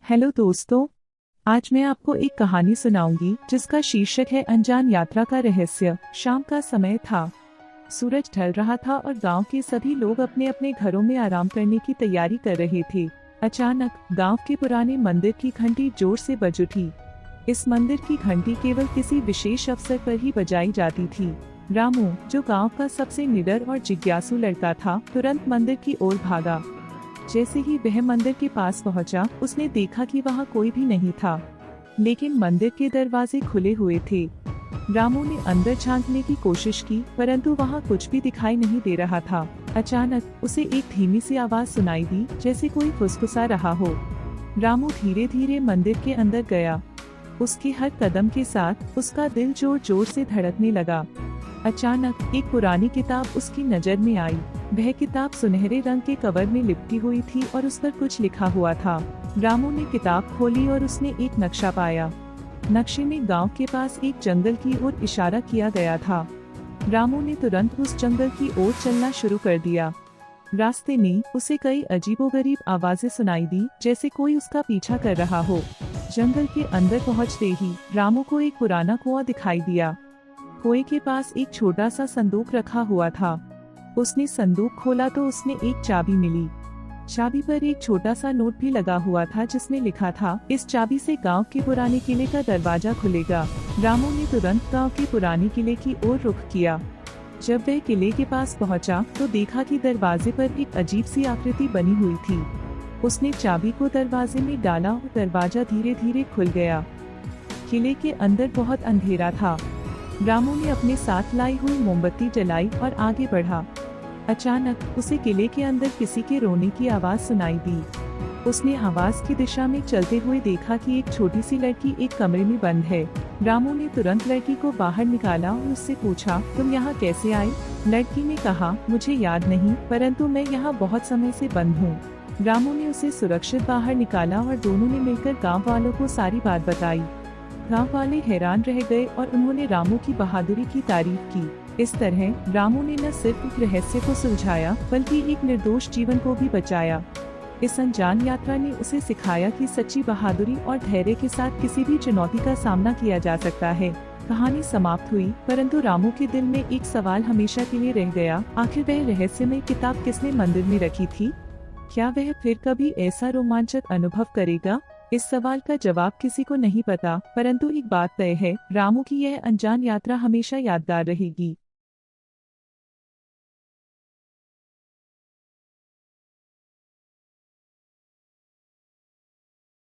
Hello दोस्तों, आज मैं आपको एक कहानी सुनाऊंगी जिसका शीर्षक है अनजान यात्रा का रहस्य। शाम का समय था, सूरज ढल रहा था और गांव के सभी लोग अपने अपने घरों में आराम करने की तैयारी कर रहे थे। अचानक गांव के पुराने मंदिर की घंटी जोर से बज उठी। इस मंदिर की घंटी केवल किसी विशेष अवसर पर ही बजाई जाती थी। रामू, जो गांव का सबसे निडर और जिज्ञासु लड़का था, तुरंत मंदिर की ओर भागा। जैसे ही वह मंदिर के पास पहुंचा, उसने देखा कि वहां कोई भी नहीं था, लेकिन मंदिर के दरवाजे खुले हुए थे। रामू ने अंदर झांकने की कोशिश की, परंतु वहां कुछ भी दिखाई नहीं दे रहा था। अचानक उसे एक धीमी सी आवाज सुनाई दी, जैसे कोई फुसफुसा रहा हो। रामू धीरे धीरे मंदिर के अंदर गया। उसके हर कदम के साथ उसका दिल जोर जोर से धड़कने लगा। अचानक एक पुरानी किताब उसकी नजर में आई। वह किताब सुनहरे रंग के कवर में लिपटी हुई थी और उस पर कुछ लिखा हुआ था। रामू ने किताब खोली और उसने एक नक्शा पाया। नक्शे में गांव के पास एक जंगल की ओर इशारा किया गया था। रामू ने तुरंत उस जंगल की ओर चलना शुरू कर दिया। रास्ते में उसे कई अजीबोगरीब आवाजें सुनाई दी, जैसे कोई उसका पीछा कर रहा हो। जंगल के अंदर पहुंचते ही रामू को एक पुराना कुआं दिखाई दिया। कुएं के पास एक छोटा सा संदूक रखा हुआ था। उसने संदूक खोला तो उसने एक चाबी मिली। चाबी पर एक छोटा सा नोट भी लगा हुआ था, जिसमें लिखा था, इस चाबी से गांव के पुराने किले का दरवाजा खुलेगा। रामू ने तुरंत गांव के पुराने किले की ओर रुख किया। जब वह किले के पास पहुंचा, तो देखा कि दरवाजे पर एक अजीब सी आकृति बनी हुई थी। उसने चाबी को दरवाजे में डाला और दरवाजा धीरे धीरे खुल गया। किले के अंदर बहुत अंधेरा था। रामू ने अपने साथ लाई हुई मोमबत्ती जलाई और आगे बढ़ा। अचानक उसे किले के अंदर किसी के रोने की आवाज सुनाई दी। उसने आवाज की दिशा में चलते हुए देखा कि एक छोटी सी लड़की एक कमरे में बंद है। रामू ने तुरंत लड़की को बाहर निकाला और उससे पूछा, तुम यहाँ कैसे आई? लड़की ने कहा, मुझे याद नहीं, परंतु मैं यहाँ बहुत समय से बंद हूँ। रामू ने उसे सुरक्षित बाहर निकाला और दोनों ने मिलकर गाँव वालों को सारी बात बताई। गांव वाले हैरान रह गए और उन्होंने रामू की बहादुरी की तारीफ की। इस तरह रामू ने न सिर्फ एक रहस्य को सुलझाया, बल्कि एक निर्दोष जीवन को भी बचाया। इस अनजान यात्रा ने उसे सिखाया कि सच्ची बहादुरी और धैर्य के साथ किसी भी चुनौती का सामना किया जा सकता है। कहानी समाप्त हुई, परंतु रामू के दिल में एक सवाल हमेशा के लिए रह गया। आखिर वह रहस्यमय किताब किसने मंदिर में रखी थी? क्या वह फिर कभी ऐसा रोमांचक अनुभव करेगा? इस सवाल का जवाब किसी को नहीं पता, परंतु एक बात तय है, रामू की यह अनजान यात्रा हमेशा यादगार रहेगी।